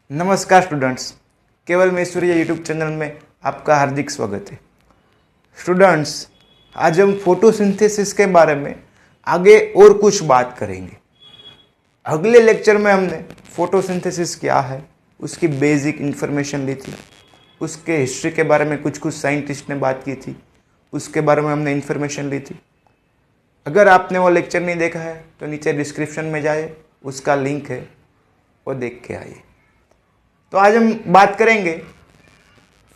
नमस्कार स्टूडेंट्स, केवल Mysore YouTube channel में आपका हार्दिक स्वागत है। स्टूडेंट्स, आज हम फोटोसिंथेसिस के बारे में आगे और कुछ बात करेंगे। अगले लेक्चर में हमने फोटोसिंथेसिस क्या है उसकी बेसिक इन्फॉर्मेशन ली थी, उसके हिस्ट्री के बारे में कुछ साइंटिस्ट ने बात की थी, उसके बारे में हमने इन्फॉर्मेशन ली थी। अगर आपने वो लेक्चर नहीं देखा है तो नीचे डिस्क्रिप्शन में जाए, उसका लिंक है, वो देख के आइए। तो आज हम बात करेंगे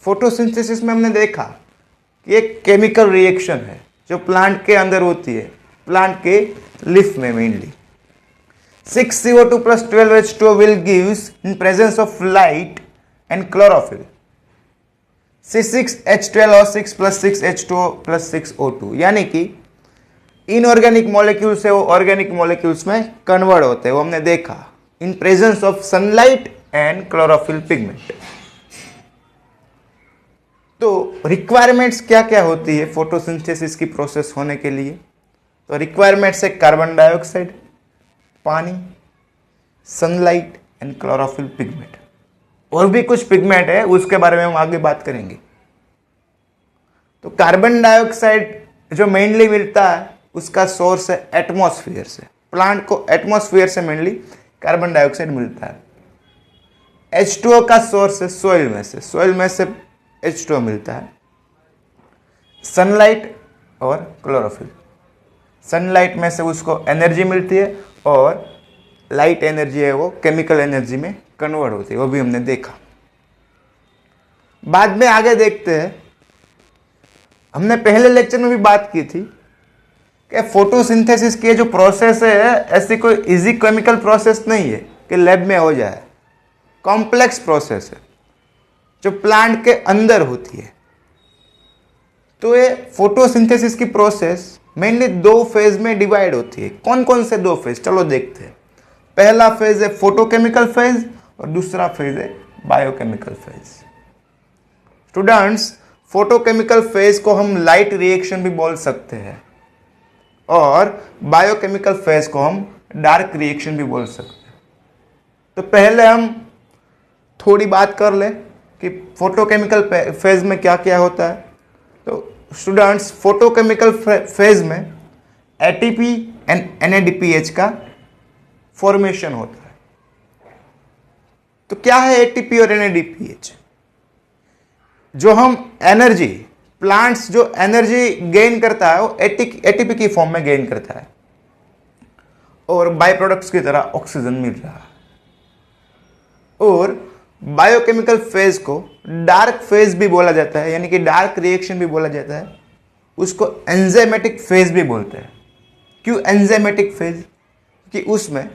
फोटोसिंथेसिस में। हमने देखा कि एक केमिकल रिएक्शन है जो प्लांट के अंदर होती है, प्लांट के लीफ में mainly. 6CO2 plus 12H2O will gives in presence of light and chlorophyll C6H12O6 plus 6H2O plus 6O2, यानी कि इनऑर्गेनिक मॉलिक्यूल्स है वो ऑर्गेनिक मॉलिक्यूल्स में कन्वर्ट होते हैं, वो हमने देखा in presence of sunlight and chlorophyll pigment. तो रिक्वायरमेंट्स क्या क्या होती है फोटोसिंथेसिस की प्रोसेस होने के लिए? तो रिक्वायरमेंट्स है कार्बन डाइऑक्साइड, पानी, सनलाइट एंड क्लोरोफिल पिगमेंट। और भी कुछ पिगमेंट है, उसके बारे में हम आगे बात करेंगे। तो कार्बन डाइऑक्साइड जो मेनली मिलता है उसका सोर्स है एटमॉस्फेयर से। प्लांट को एटमॉस्फेयर से मेनली कार्बन डाइऑक्साइड मिलता है। H2O का सोर्स है सोइल में से H2O मिलता है। सनलाइट और क्लोरोफिल, सनलाइट में से उसको एनर्जी मिलती है और लाइट एनर्जी है वो केमिकल एनर्जी में कन्वर्ट होती है, वो भी हमने देखा। बाद में आगे देखते हैं। हमने पहले लेक्चर में भी बात की थी कि फोटोसिंथेसिस की जो प्रोसेस है ऐसी कोई इजी केमिकल प्रोसेस नहीं है कि लैब में हो जाए। कॉम्प्लेक्स प्रोसेस है जो प्लांट के अंदर होती है। तो ये फोटोसिंथेसिस की प्रोसेस मेनली दो फेज में डिवाइड होती है। कौन कौन से दो फेज, चलो देखते हैं। पहला फेज है फोटोकेमिकल फेज और दूसरा फेज है biochemical phase. Students, photochemical phase को हम लाइट रिएक्शन भी बोल सकते हैं और बायोकेमिकल फेज को हम डार्क रिएक्शन भी बोल सकते हैं। तो पहले हम थोड़ी बात कर ले कि फोटोकेमिकल फेज में क्या क्या होता है। तो स्टूडेंट्स, फोटोकेमिकल फेज में एटीपी एंड एनएडीपीएच का फॉर्मेशन होता है। तो क्या है एटीपी और एनएडीपीएच? जो हम एनर्जी, प्लांट्स जो एनर्जी गेन करता है वो एटीपी की फॉर्म में गेन करता है और बाय प्रोडक्ट्स की तरह ऑक्सीजन मिल रहा है। और बायोकेमिकल फेज को डार्क फेज भी बोला जाता है, यानी कि डार्क रिएक्शन भी बोला जाता है। उसको एंजाइमेटिक फेज भी बोलते हैं। क्यों एंजाइमेटिक फेज? कि उसमें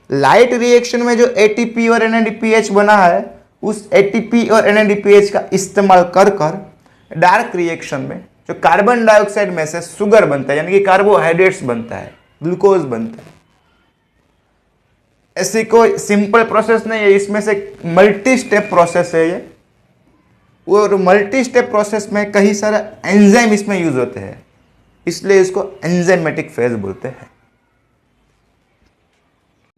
लाइट रिएक्शन में जो एटीपी और एनएडीपीएच बना है उस एटीपी और एनएडीपीएच का इस्तेमाल कर डार्क रिएक्शन में जो कार्बन डाइऑक्साइड में से शुगर बनता है, यानी कि कार्बोहाइड्रेट्स बनता है, ग्लूकोज बनता है। ऐसी कोई सिंपल प्रोसेस नहीं है, इसमें से मल्टी स्टेप प्रोसेस है ये। और मल्टी स्टेप प्रोसेस में कई सारे एंजाइम इसमें यूज होते हैं, इसलिए इसको एंजाइमेटिक फेज बोलते हैं।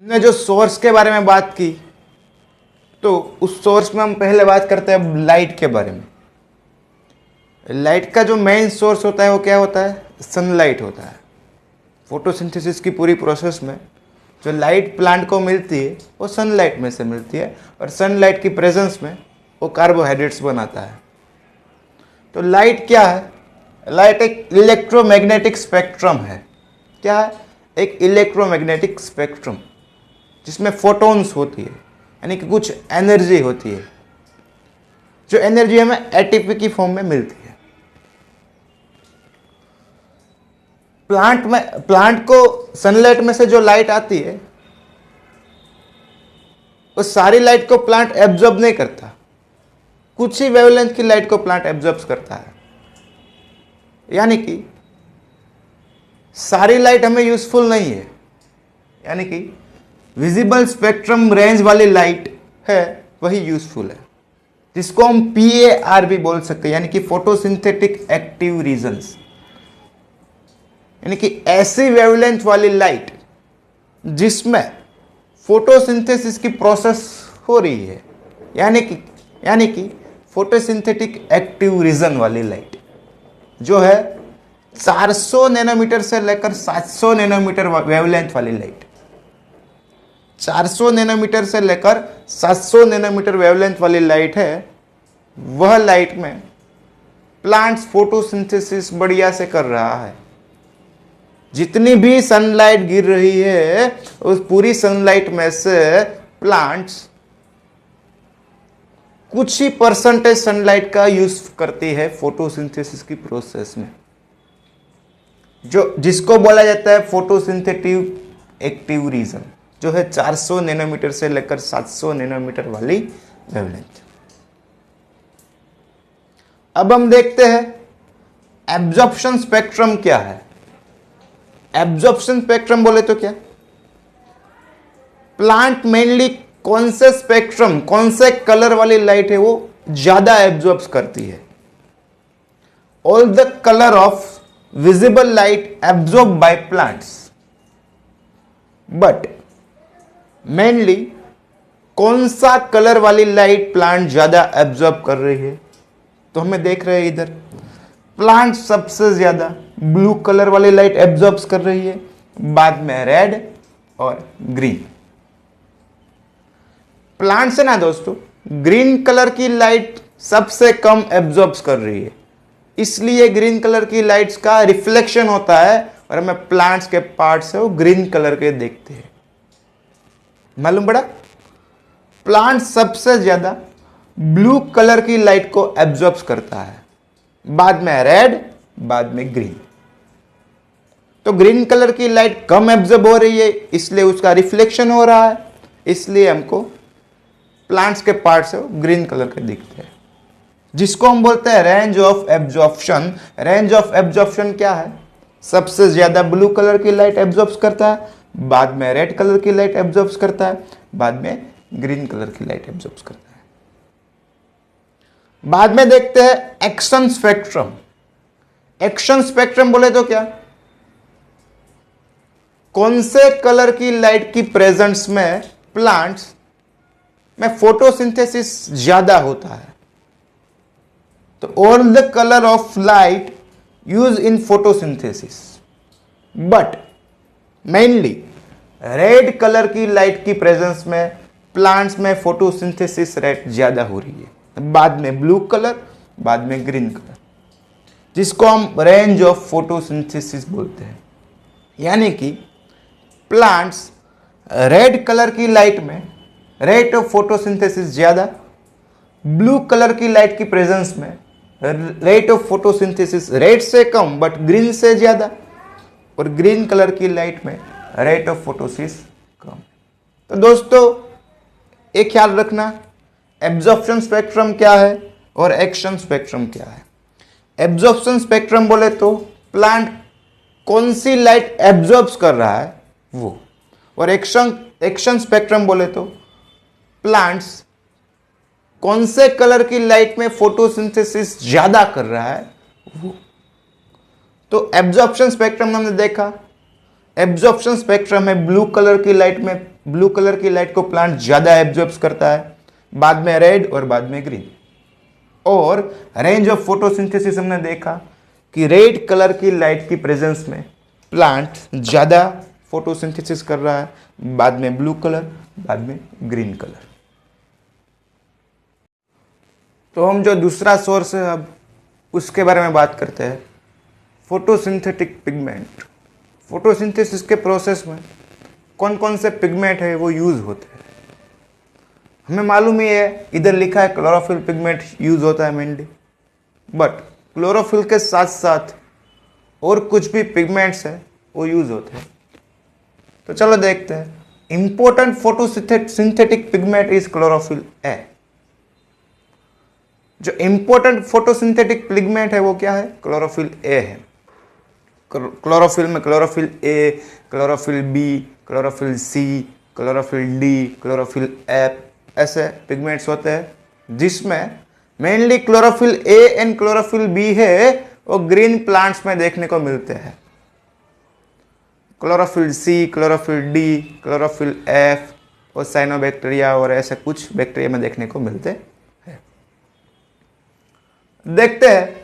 हमने जो सोर्स के बारे में बात की, तो उस सोर्स में हम पहले बात करते हैं लाइट के बारे में। लाइट का जो मेन सोर्स होता है वो क्या होता है? सनलाइट होता है। फोटोसिंथेसिस की पूरी प्रोसेस में जो लाइट प्लांट को मिलती है वो सनलाइट में से मिलती है और सनलाइट की प्रेजेंस में वो कार्बोहाइड्रेट्स बनाता है। तो लाइट क्या है? लाइट एक इलेक्ट्रोमैग्नेटिक स्पेक्ट्रम है। क्या है? एक इलेक्ट्रोमैग्नेटिक स्पेक्ट्रम जिसमें फोटॉन्स होती है, यानी कि कुछ एनर्जी होती है। जो एनर्जी हमें एटीपी की फॉर्म में मिलती है। प्लांट को सनलाइट में से जो लाइट आती है वो सारी लाइट को प्लांट एब्जॉर्ब नहीं करता, कुछ ही वेवलेंथ की लाइट को प्लांट एब्जॉर्ब करता है। यानी कि सारी लाइट हमें यूजफुल नहीं है, यानी कि विजिबल स्पेक्ट्रम रेंज वाली लाइट है वही यूजफुल है, जिसको हम PAR भी बोल सकते हैं, यानी कि फोटोसिंथेटिक एक्टिव रीजन्स। यानी कि ऐसी वेवलेंथ वाली लाइट जिसमें फोटोसिंथेसिस की प्रोसेस हो रही है, यानी कि फोटोसिंथेटिक एक्टिव रीजन वाली लाइट जो है 400 नैनोमीटर से लेकर 700 नैनोमीटर वेवलेंथ वाली लाइट, 400 नैनोमीटर से लेकर 700 नैनोमीटर वेवलेंथ वाली लाइट है, वह लाइट में प्लांट्स फोटोसिंथेसिस बढ़िया से कर रहा है। जितनी भी सनलाइट गिर रही है उस पूरी सनलाइट में से प्लांट्स कुछ ही परसेंटेज सनलाइट का यूज करती है फोटोसिंथेसिस की प्रोसेस में, जो जिसको बोला जाता है फोटोसिंथेटिक एक्टिव रीजन, जो है 400 नैनोमीटर से लेकर 700 नैनोमीटर वाली वेवलेंथ। अब हम देखते हैं एब्जॉर्प्शन स्पेक्ट्रम क्या है। एब्जॉर्प्शन स्पेक्ट्रम बोले तो क्या, प्लांट मेनली कौन से स्पेक्ट्रम, कौन से कलर वाली लाइट है वो ज्यादा एब्जॉर्ब करती है। All the colour of visible light absorb by plants, but mainly कौन सा कलर वाली लाइट प्लांट ज्यादा एब्जॉर्ब कर रही है, तो हमें देख रहे हैं इधर प्लांट सबसे ज्यादा ब्लू कलर वाली लाइट एब्जॉर्ब कर रही है, बाद में रेड और ग्रीन। प्लांट से ना दोस्तों ग्रीन कलर की लाइट सबसे कम एब्जॉर्ब कर रही है, इसलिए ग्रीन कलर की लाइट्स का रिफ्लेक्शन होता है और हमें प्लांट्स के पार्ट्स है वो ग्रीन कलर के देखते हैं। मालूम पड़ा, प्लांट सबसे ज्यादा ब्लू कलर की लाइट को एब्जॉर्ब करता है, बाद में रेड, बाद में ग्रीन। तो ग्रीन कलर की लाइट कम एब्जॉर्ब हो रही है इसलिए उसका रिफ्लेक्शन हो रहा है, इसलिए हमको प्लांट्स के पार्ट्स है ग्रीन कलर के दिखते हैं, जिसको हम बोलते हैं range of absorption. Range of absorption क्या है, सबसे ज्यादा ब्लू कलर की लाइट एब्जॉर्ब करता है, बाद में रेड कलर की लाइट एब्जॉर्ब करता है, बाद में ग्रीन कलर की लाइट एब्जॉर्ब करता है। बाद में देखते हैं एक्शन स्पेक्ट्रम। एक्शन स्पेक्ट्रम बोले तो क्या, कौन से कलर की लाइट की प्रेजेंस में प्लांट्स में फोटोसिंथेसिस ज्यादा होता है। तो all the colour of light use in photosynthesis, but mainly red colour की लाइट की प्रेजेंस में प्लांट्स में फोटोसिंथेसिस रेट ज्यादा हो रही है, बाद में ब्लू कलर, बाद में ग्रीन कलर, जिसको हम रेंज ऑफ फोटोसिंथेसिस बोलते हैं। यानी कि प्लांट्स रेड कलर की लाइट में रेट ऑफ फोटोसिंथेसिस ज्यादा, ब्लू कलर की लाइट की प्रेजेंस में रेट ऑफ फोटोसिंथेसिस रेड से कम बट ग्रीन से ज्यादा, और ग्रीन कलर की लाइट में रेट ऑफ फोटोसिस कम। तो दोस्तों एक ख्याल रखना, एब्जॉर्प्शन स्पेक्ट्रम क्या है और एक्शन स्पेक्ट्रम क्या है। एब्जॉर्प्शन स्पेक्ट्रम बोले तो प्लांट कौन सी लाइट एब्जॉर्ब कर रहा है वो, और एक्शन स्पेक्ट्रम बोले तो प्लांट्स कौन से कलर की लाइट में फोटोसिंथेसिस ज्यादा कर रहा है वो। तो एब्जॉर्प्शन स्पेक्ट्रम हमने देखा, एब्जॉर्प्शन स्पेक्ट्रम है ब्लू कलर की लाइट में, ब्लू कलर की लाइट को प्लांट ज्यादा एब्जॉर्ब करता है, बाद में रेड और बाद में ग्रीन। और रेंज ऑफ फोटोसिंथेसिस हमने देखा कि रेड कलर की लाइट की प्रेजेंस में प्लांट ज्यादा फोटोसिंथेसिस कर रहा है, बाद में ब्लू कलर, बाद में ग्रीन कलर। तो हम जो दूसरा सोर्स है अब उसके बारे में बात करते हैं, फोटोसिंथेटिक पिगमेंट। फोटोसिंथेसिस के प्रोसेस में कौन कौन से पिगमेंट है वो यूज होते हैं। हमें मालूम ही है, इधर लिखा है क्लोरोफिल पिगमेंट यूज होता है मेनली, बट क्लोरोफिल के साथ साथ और कुछ भी पिगमेंट्स है वो यूज होते हैं। तो चलो देखते हैं। Important photosynthetic pigment is chlorophyll A. जो इंपॉर्टेंट फोटोसिंथेटिक पिगमेंट है वो क्या है, क्लोरोफिल ए है। क्लोरोफिल में chlorophyll A, chlorophyll B, chlorophyll C, chlorophyll D, chlorophyll F, ऐसे पिगमेंट्स होते हैं, जिसमें mainly chlorophyll A and chlorophyll B है वो ग्रीन प्लांट्स में देखने को मिलते हैं। Chlorophyll C, chlorophyll D, chlorophyll F और साइनोबैक्टीरिया और ऐसे कुछ बैक्टीरिया में देखने को मिलते हैं। देखते हैं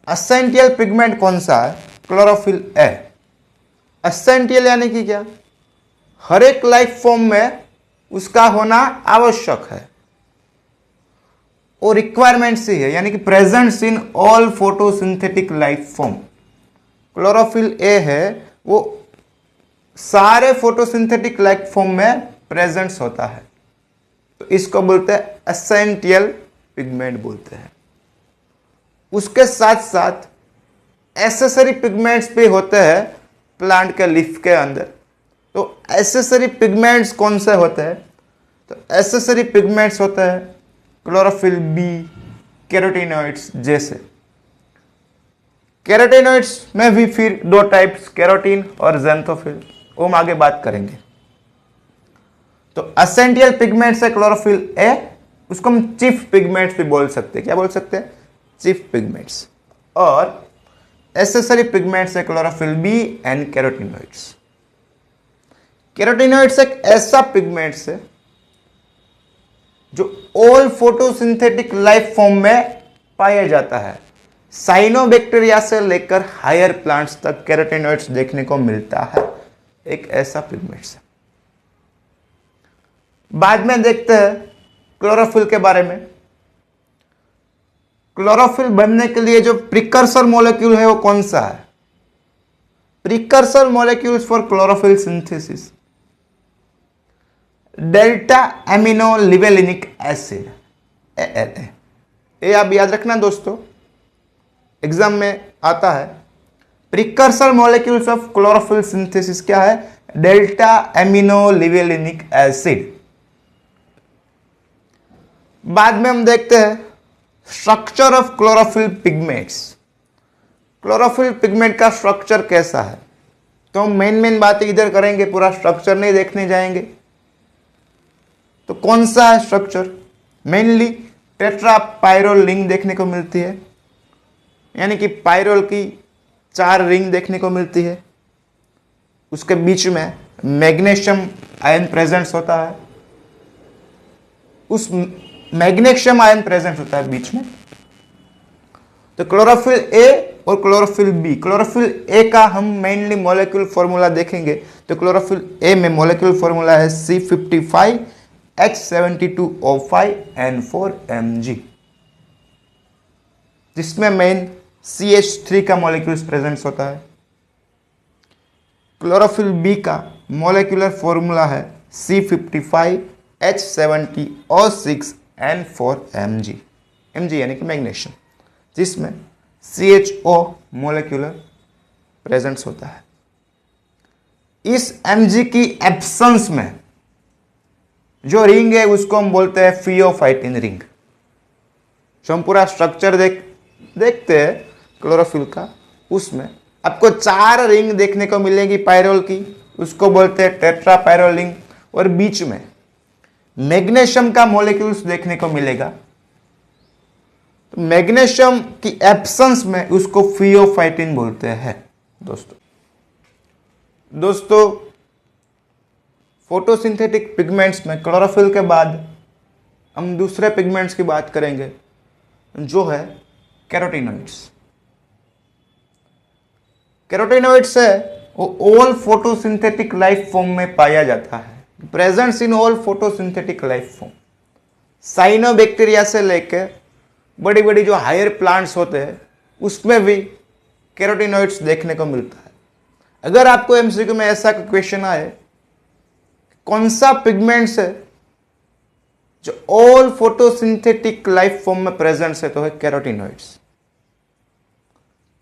एसेंशियल पिगमेंट कौन सा है, क्लोरोफिल ए। एसेंशियल यानी कि क्या, हर एक लाइफ फॉर्म में उसका होना आवश्यक है और रिक्वायरमेंट्स ही है, यानी कि presents in all photosynthetic life form. Chlorophyll A है वो सारे फोटोसिंथेटिक लाइफ फॉर्म में प्रेजेंट्स होता है, तो इसको बोलते हैं एसेंशियल पिगमेंट बोलते हैं। उसके साथ साथ एसेसरी पिगमेंट्स भी होते हैं प्लांट के लीफ के अंदर। तो एसेसरी पिगमेंट्स कौन से होते हैं, तो एसेसरी पिगमेंट्स होते हैं क्लोरोफिल बी, कैरोटीनॉइड्स जैसे। कैरोटीनॉइड्स में भी फिर दो टाइप्स, कैरोटीन और ज़ैंथोफिल, वो हम आगे बात करेंगे। तो एसेंशियल पिगमेंट्स है क्लोरोफिल ए, उसको हम चीफ पिगमेंट्स भी बोल सकते हैं। क्या बोल सकते हैं, चीफ पिगमेंट्स। और एसेसरी पिगमेंट्स है chlorophyll B and carotenoids. Carotenoids एक ऐसा पिगमेंट्स है जो ऑल फोटोसिंथेटिक लाइफ फॉर्म में पाया जाता है। साइनोबैक्टीरिया से लेकर हायर प्लांट्स तक कैरोटीनॉइड्स देखने को मिलता है, एक ऐसा पिगमेंट्स है। बाद में देखते हैं क्लोरोफिल के बारे में। क्लोरोफिल बनने के लिए जो प्रिकर्सर मॉलिक्यूल है वो कौन सा है, precursor molecules for chlorophyll synthesis, delta amino levulinic acid, ALA। ये आप याद रखना दोस्तों, एग्जाम में आता है। Precursor molecules of chlorophyll synthesis क्या है, डेल्टा एमिनो लिवेलिनिक एसिड। बाद में हम देखते हैं structure of chlorophyll pigments. Chlorophyll pigment का स्ट्रक्चर कैसा है, तो हम मेन बातें इधर करेंगे, पूरा स्ट्रक्चर नहीं देखने जाएंगे। तो कौन सा है structure, mainly tetra pyrrole ring देखने को मिलती है, यानी कि पायरोल की 4 रिंग देखने को मिलती है। उसके बीच में मैग्नीशियम आयन प्रेजेंस होता है, उस मैग्नीशियम आयन प्रेजेंट होता है बीच में। तो क्लोरोफिल ए और क्लोरोफिल बी, क्लोरोफिल ए का हम मेनली मॉलिक्यूल फॉर्मूला देखेंगे। तो क्लोरोफिल ए में मॉलिक्यूल फॉर्मूला है C55H72O5N4Mg, जिसमें मेन CH3 का मॉलिक्यूल्स प्रेजेंट होता है। क्लोरोफिल बी का मॉलिक्यूलर फॉर्मूला है C55H70O6N4Mg, Mg यानी कि मैग्नीशियम, जिसमें CHO मॉलिक्यूलर प्रेजेंस होता है। इस Mg की एब्सेंस में जो रिंग है उसको हम बोलते हैं फियोफाइटिन रिंग। जो हम पूरा स्ट्रक्चर देखते हैं क्लोरोफिल का, उसमें आपको 4 रिंग देखने को मिलेगी पायरोल की, उसको बोलते हैं टेट्रा पायरोल रिंग। और बीच में मैग्नीशियम का मॉलिक्यूल्स देखने को मिलेगा। तो मैग्नीशियम की एब्सेंस में उसको फियोफाइटिन बोलते हैं दोस्तों। फोटोसिंथेटिक पिगमेंट्स में क्लोरोफिल के बाद हम दूसरे पिगमेंट्स की बात करेंगे, जो है कैरोटीनॉइड्स। कैरोटीनॉइड्स है वो ऑल फोटोसिंथेटिक लाइफ फॉर्म में पाया जाता है, presents in all photosynthetic life form. Cyanobacteria से लेकर बड़ी बड़ी जो हायर प्लांट्स होते हैं उसमें भी कैरोटीनॉइड्स देखने को मिलता है। अगर आपको एमसीक्यू में ऐसा क्वेश्चन आए कौन सा पिगमेंट्स है जो ऑल फोटोसिंथेटिक लाइफ फॉर्म में प्रेजेंट्स है, तो है कैरोटीनॉइड्स।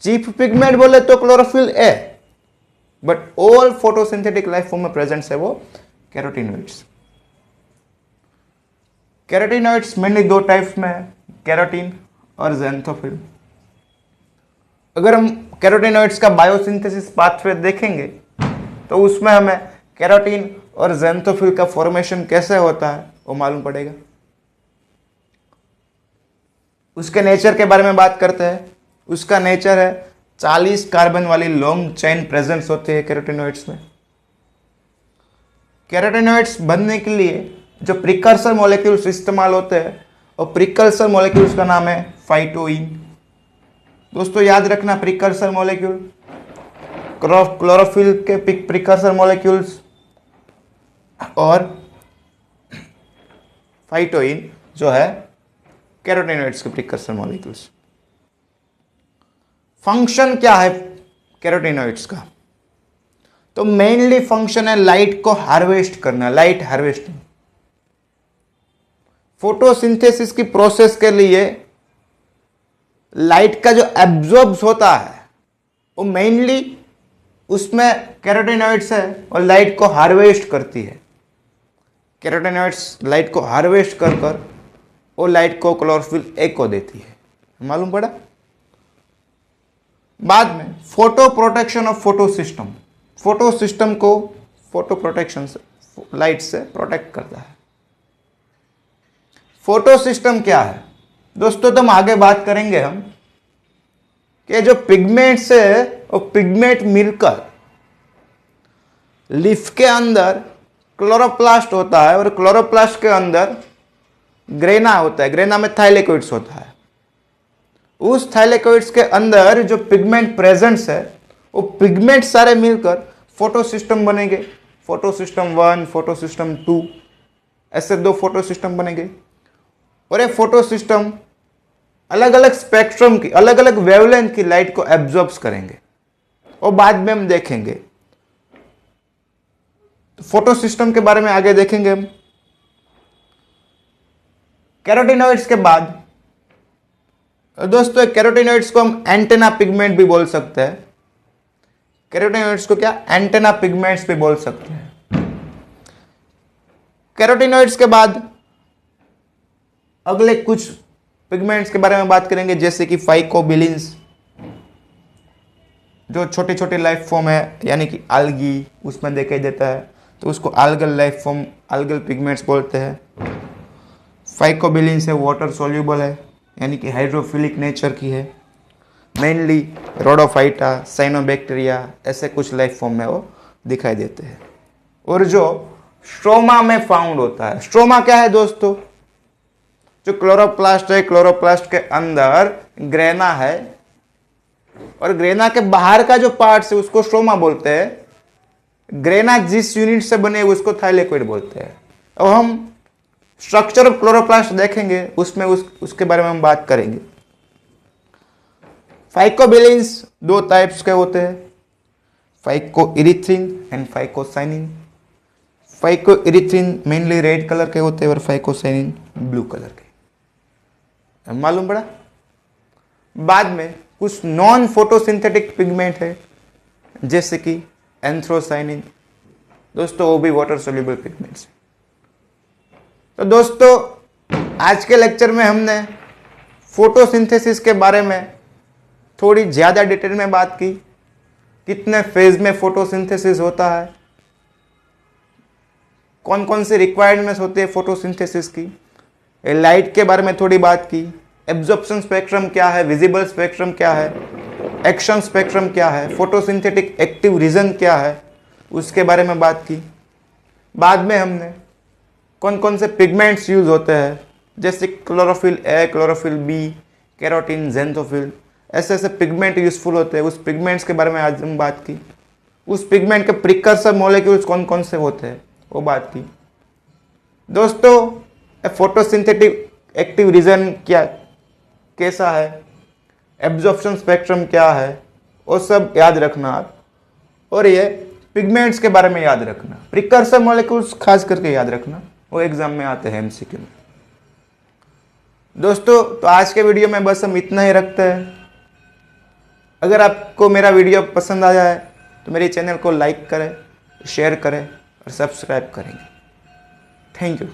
चीफ पिगमेंट बोले तो chlorophyll A, but all photosynthetic life form में प्रेजेंट्स है वो कैरोटीनॉइड्स। कैरोटीनॉइड्स मेनली 2 टाइप्स में है, कैरोटीन और ज़ैंथोफिल। अगर हम कैरोटीनॉइड्स का बायोसिंथेसिस पाथवे देखेंगे तो उसमें हमें कैरोटीन और ज़ैंथोफिल का फॉर्मेशन कैसे होता है वो मालूम पड़ेगा। उसके नेचर के बारे में बात करते हैं। उसका नेचर है 40 कार्बन वाली लॉन्ग चेन प्रेजेंस होती है कैरोटीनॉइड्स में। कैरोटीनॉइड्स बनने के लिए जो प्रिकर्सर मॉलिक्यूल्स इस्तेमाल होते हैं और प्रिकर्सर मॉलिक्यूल्स का नाम है फाइटोइन। दोस्तों याद रखना, प्रिकर्सर मॉलिक्यूल, क्लोरोफिल के प्रिकर्सर मॉलिक्यूल्स और फाइटोइन जो है कैरोटीनॉइड्स के प्रिकर्सर मॉलिक्यूल्स। फंक्शन क्या है कैरोटीनॉइड्स का? तो मेनली फंक्शन है लाइट को हार्वेस्ट करना, लाइट हार्वेस्टिंग। फोटोसिंथेसिस की प्रोसेस के लिए लाइट का जो एब्जॉर्ब्स होता है वो मेनली उसमें कैरोटीनॉइड्स है और लाइट को हार्वेस्ट करती है। कैरोटीनॉइड्स लाइट को हार्वेस्ट कर कर वो लाइट को क्लोरोफिल ए को देती है, मालूम पड़ा? बाद में photo protection of photo system, photo system को फोटो प्रोटेक्शन से, लाइट से प्रोटेक्ट करता है। फोटो सिस्टम क्या है दोस्तों? तो हम आगे बात करेंगे हम कि जो पिगमेंट्स है वो पिगमेंट मिलकर लीफ के अंदर क्लोरोप्लास्ट होता है और क्लोरोप्लास्ट के अंदर ग्रेना होता है, ग्रेना में थाइलेकोइड्स होता है। उस थाइलेकोइड्स के अंदर जो पिगमेंट प्रेजेंट्स है वो पिगमेंट सारे मिलकर फोटो सिस्टम बनेंगे। फोटो सिस्टम 1, फोटो सिस्टम 2, ऐसे 2 फोटो सिस्टम बनेंगे। और ये फोटो सिस्टम अलग अलग स्पेक्ट्रम की, अलग अलग वेवलेंथ की लाइट को एब्जॉर्ब करेंगे और बाद में हम देखेंगे। तो फोटो सिस्टम के बारे में आगे देखेंगे हम। कैरोटीनॉइड्स के बाद दोस्तों कैरोटीनॉइड्स को हम एंटेना पिगमेंट भी बोल सकते हैं। कैरोटीनॉइड्स को क्या एंटेना पिगमेंट्स भी बोल सकते हैं। कैरोटीनॉइड्स के बाद अगले कुछ पिगमेंट्स के बारे में बात करेंगे, जैसे कि फाइकोबिलिन्स, जो छोटे छोटे लाइफ फॉर्म है यानी कि आल्गी उसमें दिखाई देता है, तो उसको आल्गल लाइफ फॉर्म, आल्गल पिगमेंट्स बोलते हैं। फाइकोबिलिन्स है वाटर सोल्यूबल है यानी कि हाइड्रोफिलिक नेचर की है, मेनली रोडोफाइटा, साइनोबैक्टीरिया, ऐसे कुछ लाइफ फॉर्म में वो दिखाई देते हैं। और जो स्ट्रोमा में फाउंड होता है, स्ट्रोमा क्या है दोस्तों? जो क्लोरोप्लास्ट है, क्लोरोप्लास्ट के अंदर ग्रेना है और ग्रेना के बाहर का जो पार्ट है उसको स्ट्रोमा बोलते हैं। ग्रेना जिस यूनिट से बने उसको थाइलेकोइड बोलते हैं। अब हम स्ट्रक्चर ऑफ क्लोरोप्लास्ट देखेंगे, उसमें उसके बारे में हम बात करेंगे। फाइकोबिलिन्स 2 टाइप्स के होते हैं, phycoerythrin and phycocyanin. Phycoerythrin mainly red colour के होते हैं और फाइकोसाइनिन ब्लू कलर के, मालूम पड़ा? बाद में कुछ नॉन फोटोसिंथेटिक पिगमेंट है जैसे कि एंथ्रोसाइनिन, दोस्तों वो भी वाटर सोल्यूबल पिगमेंट्स है। तो दोस्तों आज के लेक्चर में हमने फोटोसिंथेसिस के बारे में थोड़ी ज़्यादा डिटेल में बात की, कितने फेज में फोटोसिंथेसिस होता है, कौन कौन से रिक्वायरमेंट्स होते हैं फोटोसिंथेसिस की, लाइट के बारे में थोड़ी बात की, एब्जॉर्प्शन स्पेक्ट्रम क्या है, विजिबल स्पेक्ट्रम क्या है, एक्शन स्पेक्ट्रम क्या है, फोटोसिंथेटिक एक्टिव रीजन क्या है, उसके बारे में बात की। बाद में हमने कौन कौन से पिगमेंट्स यूज होते हैं जैसे chlorophyll A, chlorophyll B, carotene, ज़ेंथोफिल, ऐसे ऐसे पिगमेंट यूजफुल होते हैं, उस पिगमेंट्स के बारे में आज हम बात की। उस पिगमेंट के प्रिकर्सर मॉलिक्यूल्स कौन कौन से होते हैं वो बात की। दोस्तों फोटोसिंथेटिक एक्टिव रीजन क्या, कैसा है, एब्जॉर्प्शन स्पेक्ट्रम क्या है, वो सब याद रखना आप। और ये पिगमेंट्स के बारे में याद रखना, प्रिकर्सर मॉलिक्यूल्स खास करके याद रखना, वो एग्जाम में आते हैं एमसीक्यू में। दोस्तों तो आज के वीडियो में बस हम इतना ही रखते हैं। अगर आपको मेरा वीडियो पसंद आया है तो मेरे चैनल को लाइक करें, शेयर करें और सब्सक्राइब करेंगे। Thank you.